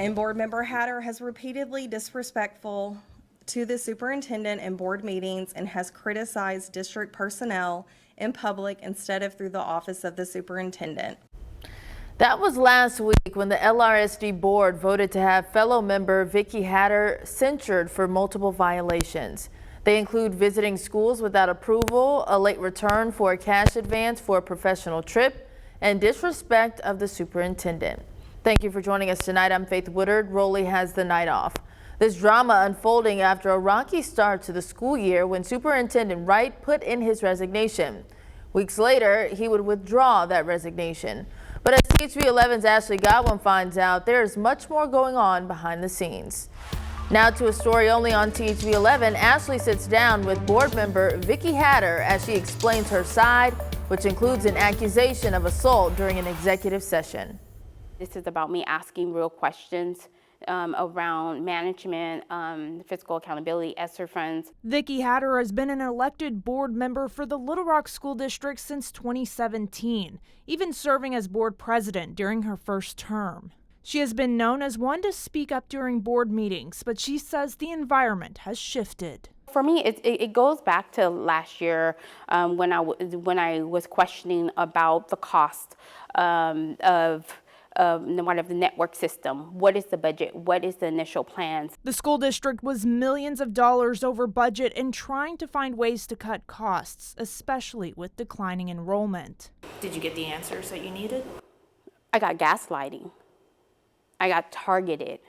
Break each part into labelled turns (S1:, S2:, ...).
S1: And board member Hatter has repeatedly disrespectful to the superintendent in board meetings and has criticized district personnel in public instead of through the office of the superintendent.
S2: That was last week when the LRSD board voted to have fellow member Vicki Hatter censured for multiple violations. They include visiting schools without approval, a late return for a cash advance for a professional trip, and disrespect of the superintendent. Thank you for joining us tonight. I'm Faith Woodard. Rowley has the night off. This drama unfolding after a rocky start to the school year when Superintendent Wright put in his resignation. Weeks later, he would withdraw that resignation. But as THV 11's Ashley Godwin finds out, there is much more going on behind the scenes. Now to a story only on THV 11, Ashley sits down with board member Vicki Hatter as she explains her side, which includes an accusation of assault during an executive session.
S3: This is about me asking real questions around management, fiscal accountability, ESSER funds.
S4: Vicki Hatter has been an elected board member for the Little Rock School District since 2017, even serving as board president during her first term. She has been known as one to speak up during board meetings, but she says the environment has shifted.
S3: For me, it goes back to last year when I was questioning about the cost of the network system. What is the budget? What is the initial plans?
S4: The school district was millions of dollars over budget and trying to find ways to cut costs, especially with declining enrollment.
S5: Did you get the answers that you needed?
S3: I got gaslighting. I got targeted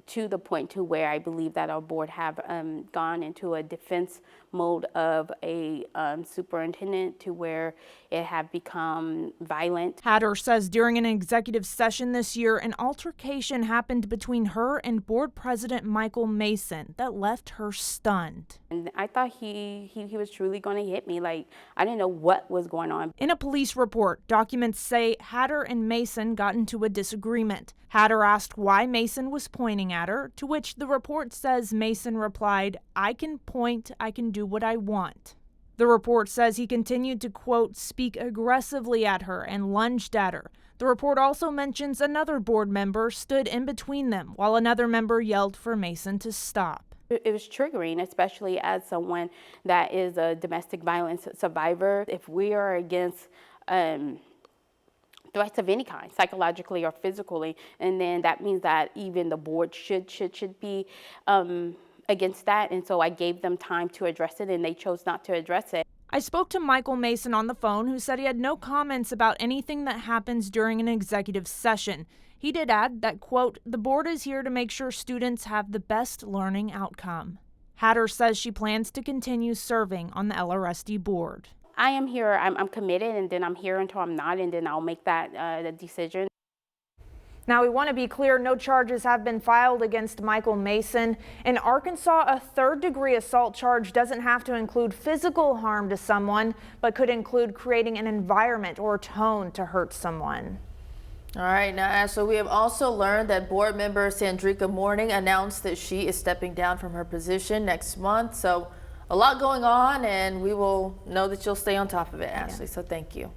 S3: to the point to where I believe that our board have gone into a defense mode of a superintendent to where it have become violent.
S4: Hatter says during an executive session this year, an altercation happened between her and board president Michael Mason that left her stunned.
S3: And I thought he was truly going to hit me. Like, I didn't know what was going on.
S4: In a police report, documents say Hatter and Mason got into a disagreement. Hatter asked why Mason was pointing at her, to which the report says Mason replied, "I can point, I can do what I want." The report says he continued to, quote, speak aggressively at her and lunged at her. The report also mentions another board member stood in between them while another member yelled for Mason to stop.
S3: It was triggering, especially as someone that is a domestic violence survivor. If we are against threats of any kind, psychologically or physically, and then that means that even the board should be against that. And so I gave them time to address it, and they chose not to address it.
S4: I spoke to Michael Mason on the phone, who said he had no comments about anything that happens during an executive session. He did add that, quote, the board is here to make sure students have the best learning outcome. Hatter says she plans to continue serving on the LRSD board.
S3: I am here, I'm committed, and then I'm here until I'm not, and then I'll make that decision.
S4: Now, we want to be clear, no charges have been filed against Michael Mason. In Arkansas, a third-degree assault charge doesn't have to include physical harm to someone, but could include creating an environment or tone to hurt someone.
S2: All right, now, Ashley, we have also learned that board member Sandrika Mourning announced that she is stepping down from her position next month. So a lot going on, and we will know that you'll stay on top of it, Ashley. So thank you.